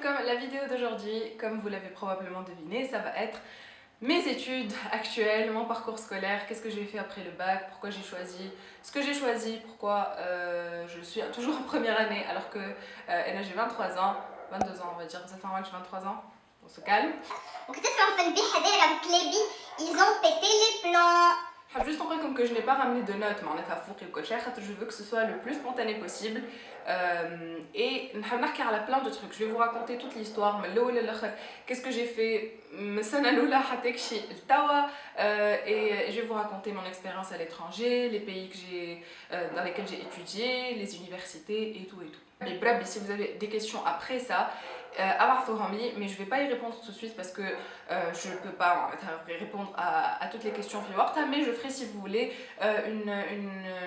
Comme la vidéo d'aujourd'hui, comme vous l'avez probablement deviné, ça va être mes études actuelles, mon parcours scolaire, qu'est-ce que j'ai fait après le bac, pourquoi j'ai choisi ce que j'ai choisi, pourquoi je suis toujours en première année alors que j'ai 23 ans, 22 ans on va dire, ça fait un mois que j'ai 23 ans, on se calme. Ils ont pété les plans. Juste en comme que je n'ai pas ramené de notes, je veux que ce soit le plus spontané possible et plein de trucs. Je vais vous raconter toute l'histoire, qu'est-ce que j'ai fait, et je vais vous raconter mon expérience à l'étranger, les pays dans lesquels j'ai étudié, les universités et tout et tout. Mais bref, si vous avez des questions après ça, mais je ne vais pas y répondre tout de suite parce que je ne peux pas répondre à toutes les questions, mais je ferai si vous voulez une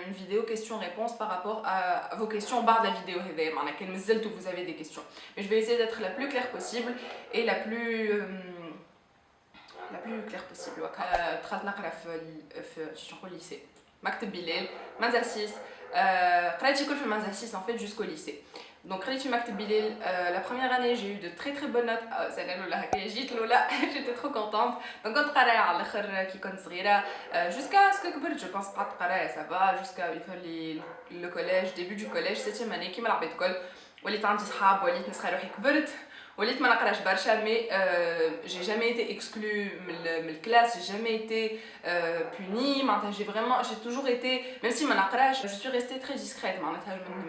vidéo questions-réponses par rapport à vos questions barre de la vidéo où vous avez des questions. Mais je vais essayer d'être la plus claire possible et la plus claire possible. دخلت نقرا في lycée مكتب بلال منزاسيس قريت كل في المنزاسيس en fait jusqu'au lycée. Donc la première année j'ai eu de très très bonnes notes. J'étais trop contente. Donc quand jusqu'à ce que je pense pas ça va jusqu'à le collège, début du collège, 7e année qui m'a l'habitude d'école. وليت عندي صحاب وليت نسخة روحي كبرت وليت ما نقراش برشا mais j'ai jamais été exclue من الكلاس, j'ai jamais été punie, j'ai toujours été, même si ما نقراش, je suis restée très discrète, ما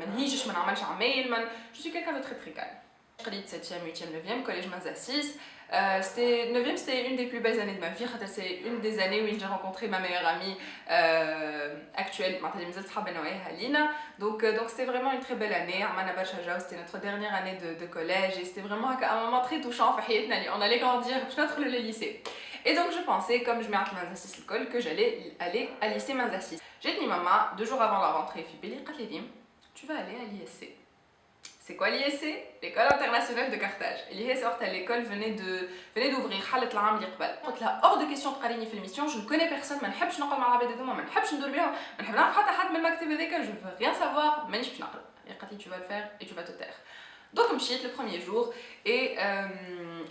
نهيجش, ما نعملش عمايل, je suis quelqu'un de très très calme. قريت 7e, 8e, 9e, collège Mazassis. 9e, c'était une des plus belles années de ma vie. C'est une des années où j'ai rencontré ma meilleure amie actuelle. Donc c'était vraiment une très belle année. C'était notre dernière année de collège et c'était vraiment un moment très touchant. On allait grandir, peut-être le lycée. Et donc je pensais, comme je mets à Mazassis l'école, que j'allais aller à lycée Mazassis. J'ai dit maman, 2 jours avant la rentrée, tu vas aller à l'ISC. C'est quoi l'ISC? L'école internationale de Carthage. L'école venait d'ouvrir. Hors de question de قاريني في l'émission, je ne connais personne, ما نحبش نقعد مع العباد هذوما, ما نحبش ندور بيهم, ما نحب نعرف حتى حد من المكتب هذاك, je veux rien savoir, مانيش باش نقرا. قالت لي tu vas le faire et tu vas te taire. Donc مشيت le premier jour et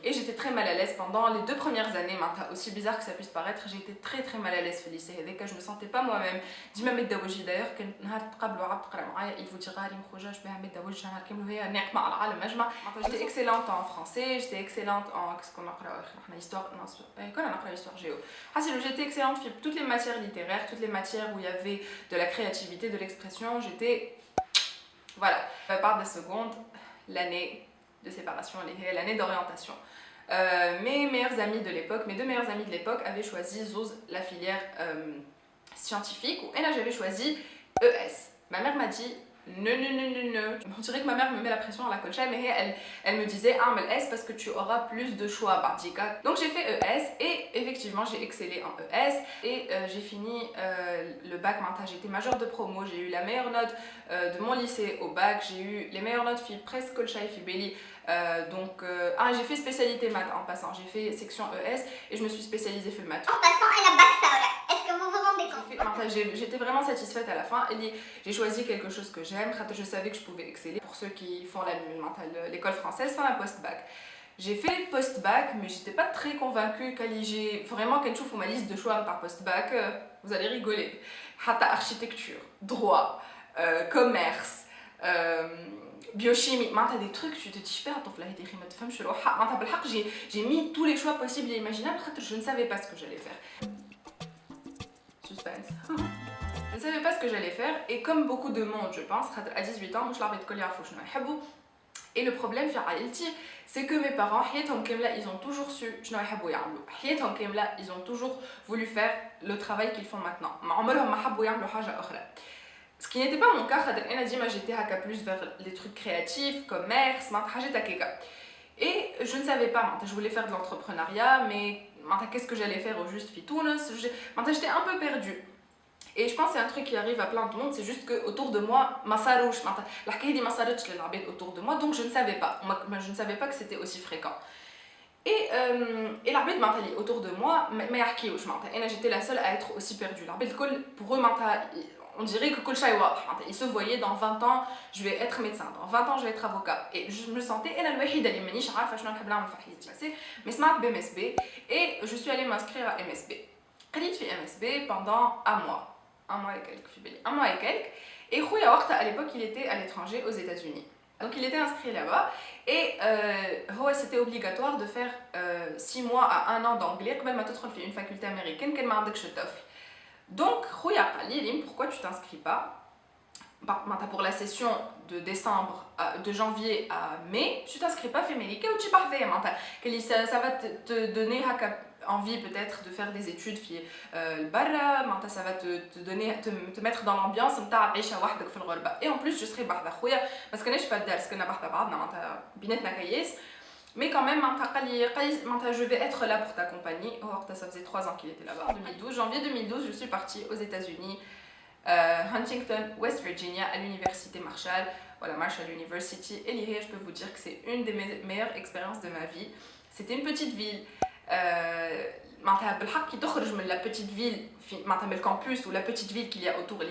j'étais très mal à l'aise pendant les 2 premières années. Aussi bizarre que ça puisse paraître, j'ai été très très mal à l'aise au lycée. Je me sentais pas moi-même. Dima متدوجي d'ailleurs كان نهار تقابلوا عبد تقرا معايا, il vous dira ريم خرجاش بها متدوج شهر كامل وهي ناقمه على العالم مجمع. J'étais excellente en français, j'étais excellente en qu'est-ce qu'on نقرا احنا histoire, non كنا نقرا histoire géo. J'étais excellente في toutes les matières littéraires, toutes les matières où il y avait de la créativité, de l'expression, j'étais voilà. Par des secondes, l'année de séparation, l'année d'orientation. Mes meilleurs amis de l'époque, mes 2 meilleurs amis de l'époque avaient choisi Zouz, la filière scientifique, et là j'avais choisi ES. Ma mère m'a dit non. On dirait que ma mère me met la pression à la colcha, mais elle me disait ah mais S parce que tu auras plus de choix bardika. Donc j'ai fait ES et effectivement j'ai excellé en ES et j'ai fini le bac. J'ai été majeure de promo, j'ai eu la meilleure note de mon lycée au bac, j'ai eu les meilleures notes presque colcha et Fibeli. J'ai fait spécialité maths en passant, j'ai fait section ES et je me suis spécialisée في maths. En passant, elle a bac Saoura. Est-ce que vous vous rendez compte? J'étais vraiment satisfaite à la fin et j'ai choisi quelque chose que j'aime. Je savais que je pouvais exceller. Pour ceux qui font l'école française, enfin la post-bac. J'ai fait post-bac, mais j'étais pas très convaincue j'ai vraiment quelque chose sur ma liste de choix par post-bac. Vous allez rigoler. Architecture, droit, commerce, biochimie, des trucs, tu te dis j'ai mis tous les choix possibles et imaginables, je ne savais pas ce que j'allais faire. Suspense. Je ne savais pas ce que j'allais faire et comme beaucoup de monde, je pense, à 18 ans, et le problème c'est que mes parents, ils ont toujours su, ils ont toujours voulu faire le travail qu'ils font maintenant. Ce qui n'était pas mon cas, j'étais plus vers les trucs créatifs, commerce, et je ne savais pas, je voulais faire de l'entrepreneuriat, mais qu'est-ce que j'allais faire au juste Fitounes, j'étais un peu perdue. Et je pense que c'est un truc qui arrive à plein de monde, c'est juste que autour de moi, autour de moi, donc je ne savais pas. Je ne savais pas que c'était aussi fréquent. Et l'arbitre autour de moi, j'étais la seule à être aussi perdue. L'arbitre, pour eux, on dirait que كل شيء واضح. Il se voyait dans 20 ans je vais être médecin, dans 20 ans je vais être avocat. Et je me sentais انا الوحيده اللي مانيش عارفه شنو نحب نعمل في حياتي. Mais سمعت BMSB et je suis allée m'inscrire à MSB. قريت في MSB pendant un mois et quelques في بالي. Un mois et quelques. Et خويا وقتها à l'époque il était à l'étranger aux États-Unis. Donc il était inscrit là-bas et c'était obligatoire de faire 6 mois à 1 an d'anglais قبل ما تدخل في une faculté américaine كان ما عندكش التوفل. Donc خويا قال لي ريم pourquoi tu t'inscris pas pour la session de de janvier à mai tu t'inscris pas في امريكا وتجي بحذايا معناتها قال لي ça va te donner هكا envie peut-être de faire des études في البرا معناتها ça va te mettre dans l'ambiance نتاع عيشه وحدك في الغربه. Et en plus je serai بحذا خويا ما سكناش في الدرس كنا بحذا بعضنا معناتها بيناتنا كياس. Mais quand même, je vais être là pour t'accompagner. Oh, ça faisait 3 ans qu'il était là-bas. En 2012, janvier 2012, je suis partie aux États-Unis, Huntington, West Virginia, à l'université Marshall. Voilà, Marshall University. Et l'IRE, je peux vous dire que c'est une des meilleures expériences de ma vie. C'était une petite ville. La petite ville, le campus ou la petite ville qu'il y a autour, la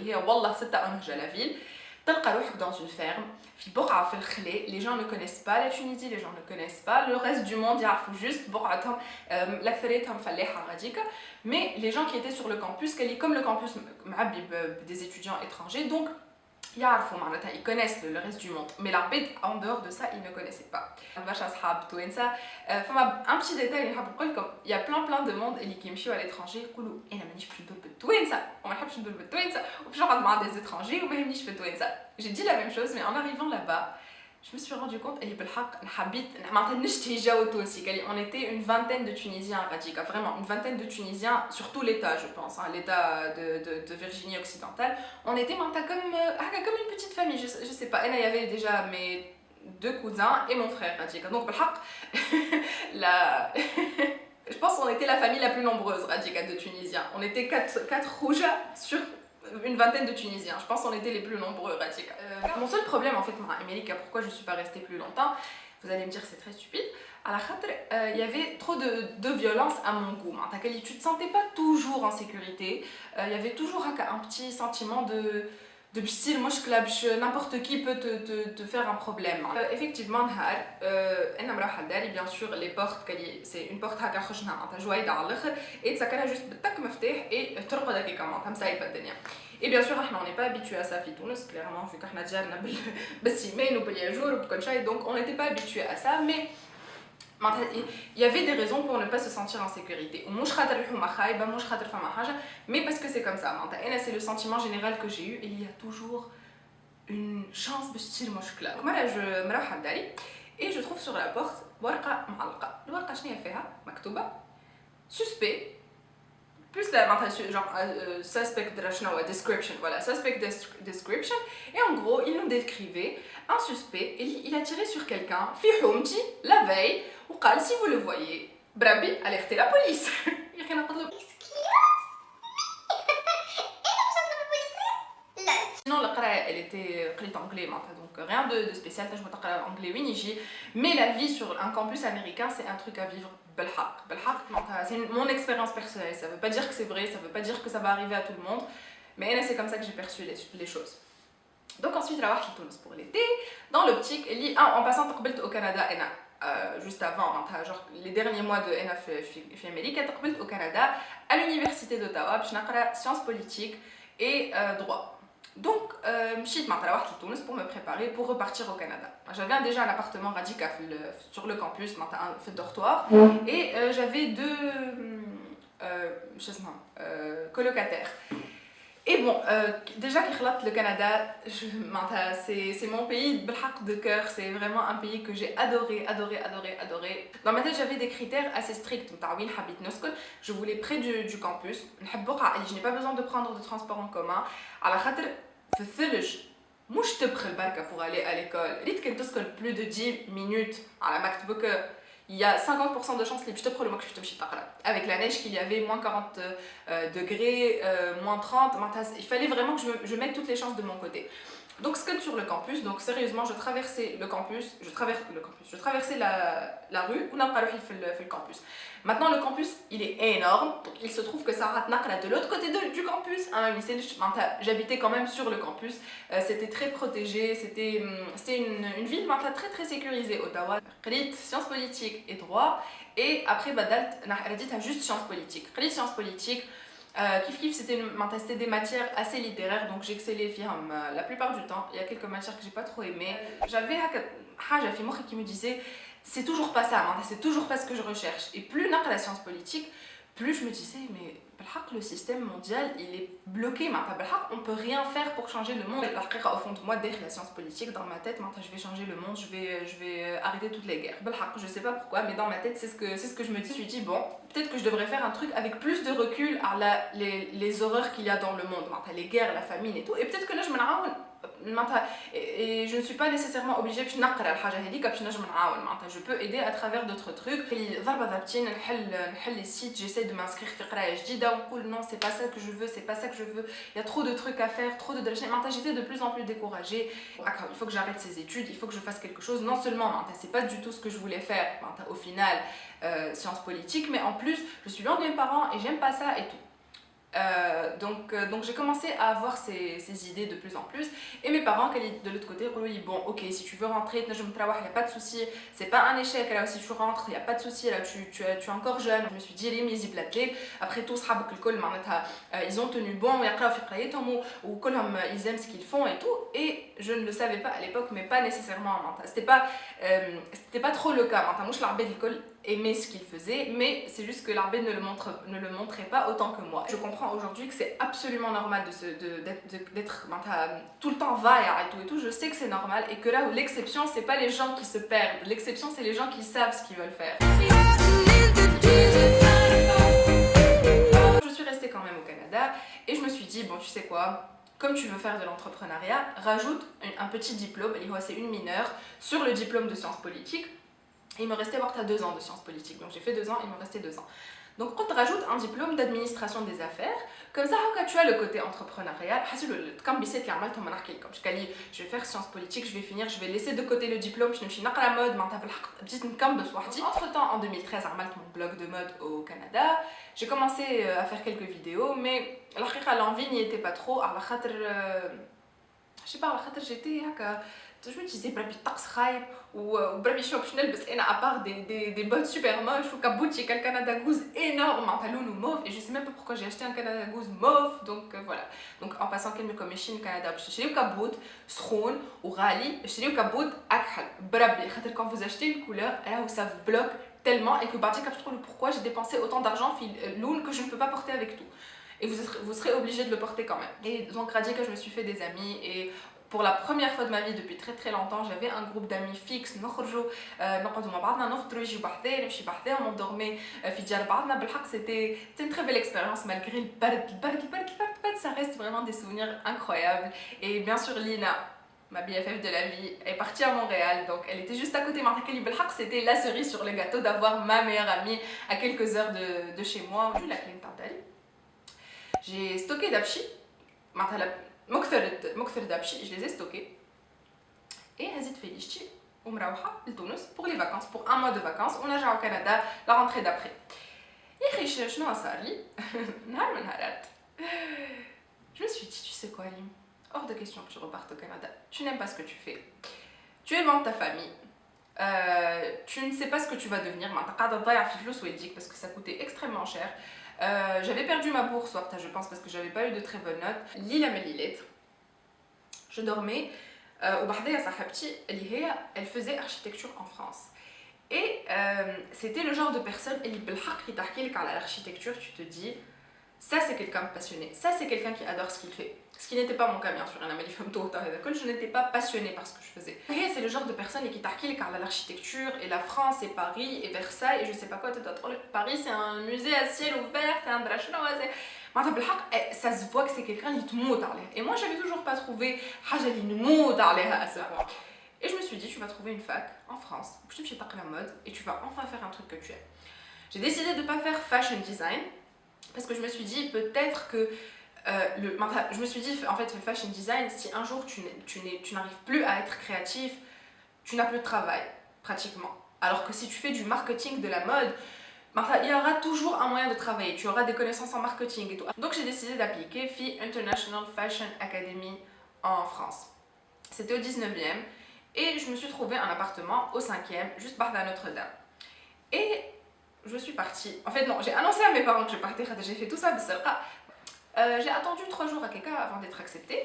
ville. Dans une ferme, les gens ne connaissent pas la Tunisie, les gens ne connaissent pas le reste du monde, il faut juste mais les gens qui étaient sur le campus, comme le campus des étudiants étrangers, donc ils connaissent le reste du monde, mais l'arbid en dehors de ça ils ne connaissaient pas. Un petit détail, il y a plein de monde qui me à l'étranger des étrangers j'ai dit la même chose, mais en arrivant là-bas je me suis rendu compte on était une vingtaine de Tunisiens vraiment une vingtaine de Tunisiens sur tout l'état je pense l'état de Virginie occidentale. On était comme une petite famille, je sais pas, il y avait déjà mes 2 cousins et mon frère donc je pense qu'on était la famille la plus nombreuse de Tunisiens. On était 4 rouges sur une vingtaine de Tunisiens, je pense qu'on était les plus nombreux. Mon seul problème en fait avec America, pourquoi je ne suis pas restée plus longtemps, vous allez me dire c'est très stupide, il y avait trop de violence à mon goût. Tu ne te sentais pas toujours en sécurité, il y avait toujours un petit sentiment de style n'importe qui peut te faire un problème. Effectivement, bien sûr les portes, c'est une porte et tu juste et et bien sûr on n'est pas habitué à ça في تونس clairement vu qu'on a déjà بالسيمين وبالياجور وبكل شيء, donc on n'était pas habitué à ça, mais il y avait des raisons pour ne pas se sentir en sécurité. Mais parce que c'est comme ça. C'est le sentiment général que j'ai eu. Il y a toujours une chance de style moshkla. Je me rends et je trouve sur la porte suspect. Plus la genre suspect description, voilà, suspect description. Et en gros, il nous décrivait un suspect, il a tiré sur quelqu'un, la veille, ou si vous le voyez, Brabi, alertez la police. Sinon, la qara, elle était قريت anglais, donc rien de spécial, je me anglais winiji, mais la vie sur un campus américain, c'est un truc à vivre. C'est mon expérience personnelle, ça veut pas dire que c'est vrai, ça veut pas dire que ça va arriver à tout le monde, mais c'est comme ça que j'ai perçu les choses. Donc ensuite, je suis Tunis pour l'été, dans l'optique, en passant au Canada, juste avant, genre les derniers mois de Amérique, au Canada, à l'université d'Ottawa, je suis sciences politiques et droit. Donc, je suis allée à Tunis pour me préparer pour repartir au Canada. J'avais déjà un appartement radical sur le campus, un dortoir, et j'avais 2 colocataires. Et bon, déjà le Canada, c'est mon pays de cœur, c'est vraiment un pays que j'ai adoré. Dans ma tête, j'avais des critères assez stricts. Je voulais près du campus, je n'ai pas besoin de prendre de transport en commun. مش تبخل بركة pour aller à l'école. ريت كنت تسكن plus de 10 minutes على مكتبك, il y a 50% de chances اللي باش تبخل وماكش تمشي تقرا. Avec la neige qu'il y avait moins 40 degrés, moins 30, il fallait vraiment que je mette toutes les chances de mon côté. Donc ce que sur le campus, donc sérieusement je traversais le campus, je traversais la rue ou le campus. Maintenant le campus il est énorme, donc il se trouve que ça rate de l'autre côté du campus. J'habitais quand même sur le campus, c'était très protégé, c'était une ville très très sécurisée, Ottawa. Sciences politiques et droit, et après j'ai dit juste sciences politiques. Sciences politiques. C'était des matières assez littéraires, donc j'excellais la plupart du temps. Il y a quelques matières que j'ai pas trop aimées. J'avais qui me disait c'est toujours pas ça, c'est toujours pas ce que je recherche. Et plus on a la science politique, plus je me disais mais le système mondial il est bloqué, on peut rien faire pour changer le monde. Au fond de moi, dès la science politique, dans ma tête, je vais changer le monde, je vais arrêter toutes les guerres. Je sais pas pourquoi, mais dans ma tête c'est ce que je me dis. Je me suis dit bon, peut-être que je devrais faire un truc avec plus de recul à les horreurs qu'il y a dans le monde, les guerres, la famine et tout, et peut-être que là je me et je ne suis pas nécessairement obligée باش نقرا الحاجه هذيك باش نجم نعاون je peux aider à travers d'autres trucs. ضربه ضربتين نحل les sites, j'essaie de m'inscrire في قرايه جديده ونقول non c'est pas ça que je veux, c'est pas ça que je veux, il y a trop de trucs à faire, trop de j'étais de plus en plus découragée. Il faut que j'arrête ces études, il faut que je fasse quelque chose. Non seulement c'est pas du tout ce que je voulais faire au final, sciences politiques, mais en plus je suis loin de mes parents et j'aime pas ça et tout. Donc j'ai commencé à avoir ces idées de plus en plus, et mes parents de l'autre côté ils bon ok, si tu veux rentrer il n'y a pas de souci, c'est pas un échec là, si tu rentres il n'y a pas de souci là, tu es encore jeune. Je me suis dit les mes blablé, après tout ils ont tenu bon, ils aiment ce qu'ils font et tout, et je ne le savais pas à l'époque, mais pas nécessairement c'était pas trop le cas. Aimait ce qu'il faisait, mais c'est juste que l'arbitre ne le montrait pas autant que moi. Je comprends aujourd'hui que c'est absolument normal d'être tout le temps vaillé et tout. Je sais que c'est normal, et que là où l'exception c'est pas les gens qui se perdent, l'exception c'est les gens qui savent ce qu'ils veulent faire. Je suis restée quand même au Canada et je me suis dit bon tu sais quoi, comme tu veux faire de l'entrepreneuriat, rajoute un petit diplôme, c'est une mineure sur le diplôme de sciences politiques. Il me restait 2 ans de sciences politiques, donc j'ai fait 2 ans, il me restait 2 ans. Donc quand tu rajoutes un diplôme d'administration des affaires, comme ça tu as le côté entrepreneurial. Je vais faire sciences politiques, je vais finir, je vais laisser de côté le diplôme, je suis la mode, entre temps en 2013 j'ai fait mon blog de mode au Canada. J'ai commencé à faire quelques vidéos, mais l'envie n'y était pas trop. Je sais pas, j'étais je me disais بربي الطقس خايب وبربي شنو باش نلبس انا ابار des bottes super moches وكابوتشي كان كندا جوز énorme معناتها لونه موف, et je sais même pas pourquoi j'ai acheté un Canada Goose mauve. Donc voilà, donc en passant كلمه كوميشين كندا باش تشريو كابوت سخون وغالي, اشتريو كابوت اكحل بربي خاطر quand vous achetez une couleur là où ça vous bloque tellement, et que بعد je trouve pourquoi j'ai dépensé autant d'argent في l'une que je ne peux pas porter avec tout, et vous serez obligé de le porter quand même. Et donc radié que je me suis fait des amis, et pour la première fois de ma vie depuis très très longtemps, j'avais un groupe d'amis fixe. On m'endormait, c'était une très belle expérience malgré le bard. Ça reste vraiment des souvenirs incroyables. Et bien sûr Lina, ma BFF de la vie, est partie à Montréal, donc elle était juste à côté. C'était la cerise sur le gâteau d'avoir ma meilleure amie à quelques heures de chez moi. J'ai stocké d'apchi, مكثر دابشي, je les ai stockés, et هزيت فيليشتي ومروحه لتونس pour les vacances, pour un mois de vacances. ونرجع au Canada la rentrée d'après. يا اخي شنو صار لي نهار من نهارات je me suis dit tu sais quoi Lim, hors de question que tu repartes au Canada, tu n'aimes pas ce que tu fais, tu es loin de ta famille, tu ne sais pas ce que tu vas devenir, parce que ça coûtait extrêmement cher. J'avais perdu ma bourse, je pense, parce que j'avais pas eu de très bonnes notes. Lila Melilette, je dormais au Bahdeya Sahabti, elle faisait architecture en France. Et c'était le genre de personne, à l'architecture, tu te dis, ça c'est quelqu'un de passionné, ça c'est quelqu'un qui adore ce qu'il fait. Ce qui n'était pas mon cas bien sûr, je n'étais pas passionnée par ce que je faisais. Et c'est le genre de personne qui t'arquille car l'architecture et la France et Paris et Versailles et je sais pas quoi. Paris c'est un musée à ciel ouvert, c'est un drachno, ça se voit que c'est quelqu'un qui te moute. Et moi j'avais toujours pas trouvé à ce point. Et je me suis dit tu vas trouver une fac en France, tu vas la mode et tu vas enfin faire un truc que tu aimes. J'ai décidé de pas faire fashion design parce que je me suis dit peut-être que Je me suis dit, en fait, le fashion design, si un jour tu n'arrives plus à être créatif, tu n'as plus de travail, pratiquement. Alors que si tu fais du marketing de la mode, il y aura toujours un moyen de travailler, tu auras des connaissances en marketing et tout. Donc j'ai décidé d'appliquer FI International Fashion Academy en France. C'était au 19e et je me suis trouvé un appartement au 5e, juste par la Notre-Dame. Et je suis partie. En fait, non, j'ai annoncé à mes parents que je partais, j'ai fait tout ça, j'ai attendu 3 jours à quelqu'un avant d'être acceptée.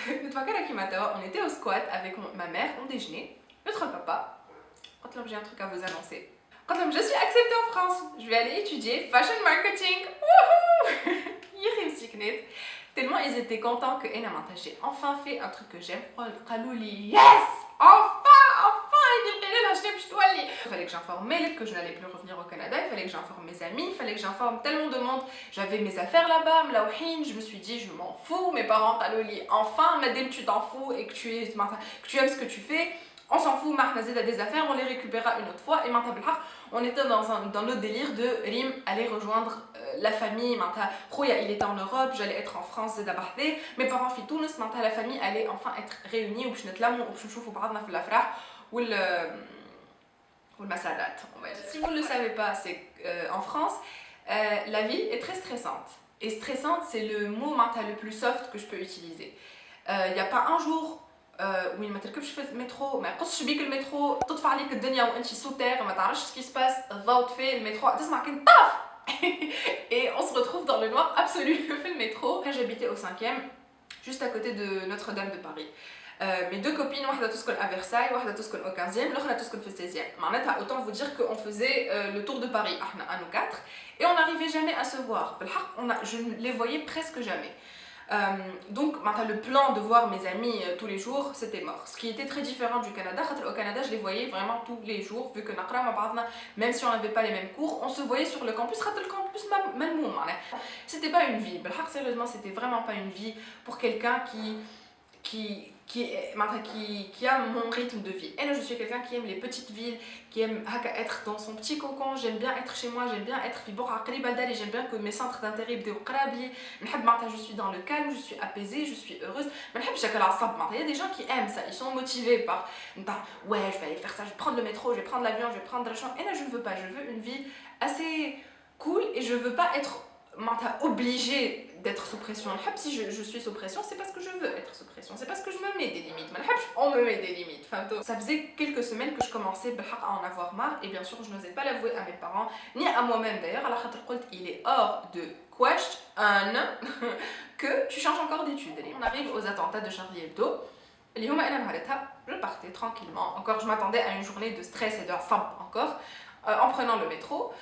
On était au squat avec ma mère, on déjeunait. Notre papa, quand j'ai un truc à vous annoncer. Quand je suis acceptée en France, je vais aller étudier fashion marketing. Wouhou! Tellement ils étaient contents que j'ai enfin fait un truc que j'aime. Yes! Enfin! Il fallait que j'informe Mel que je n'allais plus revenir au Canada, il fallait que j'informe mes amis, il fallait que j'informe tellement de monde. J'avais mes affaires là-bas, je me suis dit je m'en fous, mes parents enfin, madame tu t'en fous et que tu aimes ce que tu fais. On s'en fout, Marc Nazid a des affaires, on les récupérera une autre fois. Et maintenant, on était dans notre délire de Rim aller rejoindre la famille. Rouya, il était en Europe, j'allais être en France, mes parents fi Tunis, la famille allait enfin être réunie. Si vous ne le savez pas, c'est en France, la vie est très stressante. Et stressante, c'est le mot le plus soft que je peux utiliser. Il n'y a pas un jour وين ما تركبش في المترو ما يقصش بيك المترو تطفى عليك الدنيا وانت سوتير ما تعرفش ce qui se passe الضوء في المترو تسمع كن طاف et on se retrouve dans le noir absolu في المترو. J'habitais au 5e juste à côté de Notre-Dame de Paris. Mes deux copines, واحدة تسكن à Versailles, واحدة تسكن au 15e, l'autre تسكن في 16e. معناتها autant vous dire qu'on faisait le tour de Paris à nous quatre et on n'arrivait jamais à se voir. Je ne les voyais presque jamais. Donc le plan de voir mes amis tous les jours c'était mort, ce qui était très différent du Canada. Au Canada je les voyais vraiment tous les jours vu que même si on n'avait pas les mêmes cours on se voyait sur le campus. C'était pas une vie, sérieusement c'était vraiment pas une vie pour quelqu'un qui a mon rythme de vie. Et là je suis quelqu'un qui aime les petites villes, qui aime être dans son petit cocon. J'aime bien être chez moi, j'aime bien être j'aime bien que mes centres d'intérêt je suis dans le calme, je suis apaisée, je suis heureuse. Il y a des gens qui aiment ça, ils sont motivés par ouais je vais aller faire ça, je vais prendre le métro, je vais prendre l'avion, je vais prendre la chambre. Et là je ne veux pas, je veux une vie assez cool et je veux pas être obligée d'être sous pression. Si je suis sous pression, c'est parce que je veux être sous pression, c'est parce que je me mets des limites. On me met des limites. Ça faisait quelques semaines que je commençais à en avoir marre et bien sûr je n'osais pas l'avouer à mes parents ni à moi-même d'ailleurs. Il est hors de question que tu changes encore d'études. On arrive aux attentats de Charlie Hebdo. Je partais tranquillement. Encore je m'attendais à une journée de stress et de sab encore en prenant le métro.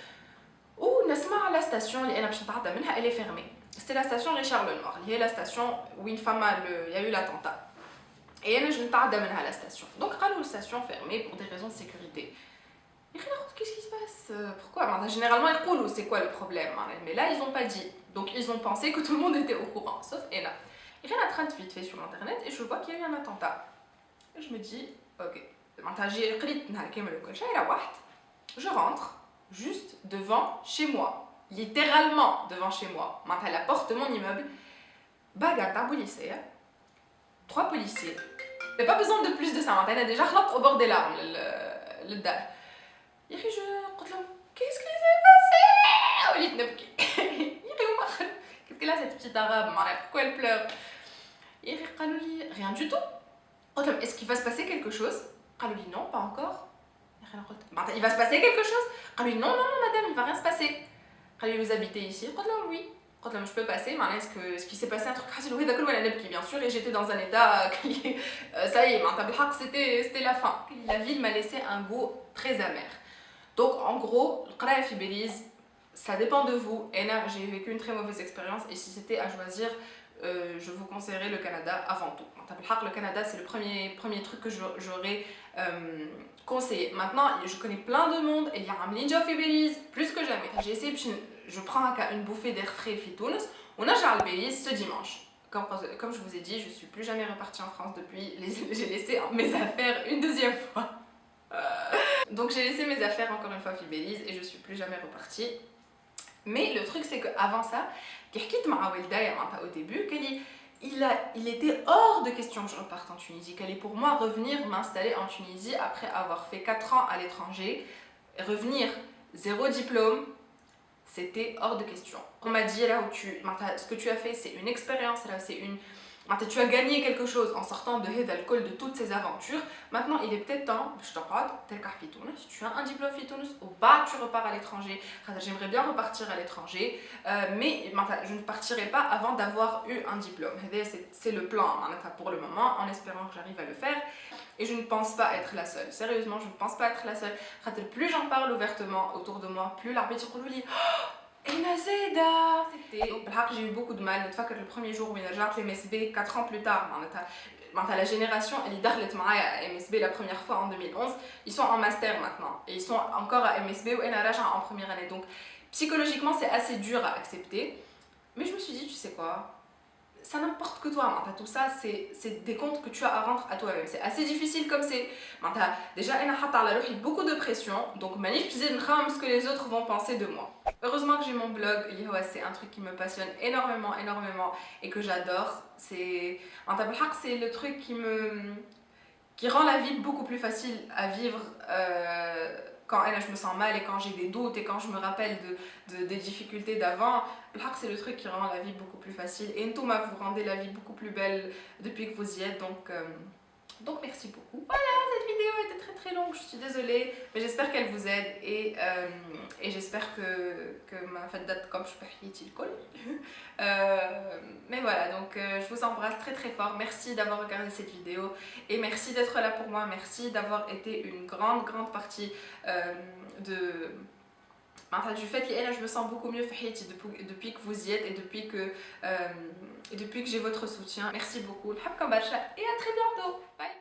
Ou Nasma, la station, elle est fermée. C'était la station Richard Lenoir, qui est la station où il y a eu l'attentat. Et je ne parle pas à la station. Donc, la station fermée pour des raisons de sécurité. Qu'est-ce qui se passe? Pourquoi? Généralement, c'est quoi le problème? Mais là, ils n'ont pas dit. Donc, ils ont pensé que tout le monde était au courant, sauf Ena. Il y a un train de vite fait sur internet et je vois qu'il y a eu un attentat. Et je me dis, ok. Je rentre. Juste devant chez moi, littéralement devant chez moi, à la porte de mon immeuble, bagarre d'un policier, 3 policiers. Mais pas besoin de plus de ça, on a déjà au bord des larmes, le dal. Je dis, qu'est-ce qui s'est passé? Qu'est-ce qu'elle a cette petite arabe? Pourquoi elle pleure? Rien du tout. Est-ce qu'il va se passer quelque chose? Non, pas encore. Il va se passer quelque chose? Non, madame, il va rien se passer. Vous habitez ici? Oui. Je peux passer, ce qui s'est passé un truc bien sûr, et j'étais dans un état ça y est, c'était la fin. La ville m'a laissé un goût très amer. Donc en gros, ça dépend de vous. Et là, j'ai vécu une très mauvaise expérience et si c'était à choisir, je vous conseillerais le Canada avant tout. Le Canada, c'est le premier truc que j'aurais conseillé. Maintenant, je connais plein de monde et il y a un ninja fait Belize plus que jamais. J'ai essayé, je prends une bouffée d'air frais à Tunis. On a Charles Belize ce dimanche. Comme je vous ai dit, je suis plus jamais repartie en France depuis. J'ai laissé mes affaires une deuxième fois. Donc j'ai laissé mes affaires encore une fois à Belize et je suis plus jamais repartie. Mais le truc c'est qu'avant ça, au début, il était hors de question que je reparte en Tunisie, qu'elle est pour moi revenir m'installer en Tunisie après avoir fait 4 ans à l'étranger, revenir zéro diplôme, c'était hors de question. On m'a dit là où ce que tu as fait c'est une expérience, là c'est une... Tu as gagné quelque chose en sortant de Hedalkol, de toutes ces aventures. Maintenant, il est peut-être temps, je te parle, tu as un diplôme Fitounes, au bas, tu repars à l'étranger. J'aimerais bien repartir à l'étranger, mais je ne partirai pas avant d'avoir eu un diplôme. C'est le plan pour le moment, en espérant que j'arrive à le faire. Et je ne pense pas être la seule. Sérieusement, je ne pense pas être la seule. Plus j'en parle ouvertement autour de moi, plus l'arbitre dit j'ai eu beaucoup de mal. Le premier jour où j'ai رجعت MSB 4 ans plus tard, la génération اللي دخلت معايا à MSB la première fois en 2011, ils sont en master maintenant et ils sont encore à MSB ou انا راجعه en première année. Donc psychologiquement c'est assez dur à accepter. Mais je me suis dit, tu sais quoi, ça n'importe que toi, tout ça c'est des comptes que tu as à rendre à toi-même. C'est assez difficile comme c'est. Déjà, j'ai beaucoup de pression, donc je disais ce que les autres vont penser de moi. Heureusement que j'ai mon blog, c'est un truc qui me passionne énormément et que j'adore. C'est le truc qui rend la vie beaucoup plus facile à vivre quand je me sens mal et quand j'ai des doutes et quand je me rappelle des difficultés d'avant. C'est le truc qui rend la vie beaucoup plus facile. Et Ntouma, vous rendez la vie beaucoup plus belle depuis que vous y êtes. Donc merci beaucoup. Voilà, cette vidéo était très longue, je suis désolée, mais j'espère qu'elle vous aide et j'espère que ma fête date comme je peux mais voilà, donc je vous embrasse très fort. Merci d'avoir regardé cette vidéo et merci d'être là pour moi. Merci d'avoir été une grande partie du fait que je me sens beaucoup mieux depuis que vous y êtes et depuis que j'ai votre soutien. Merci beaucoup et à très bientôt. Bye.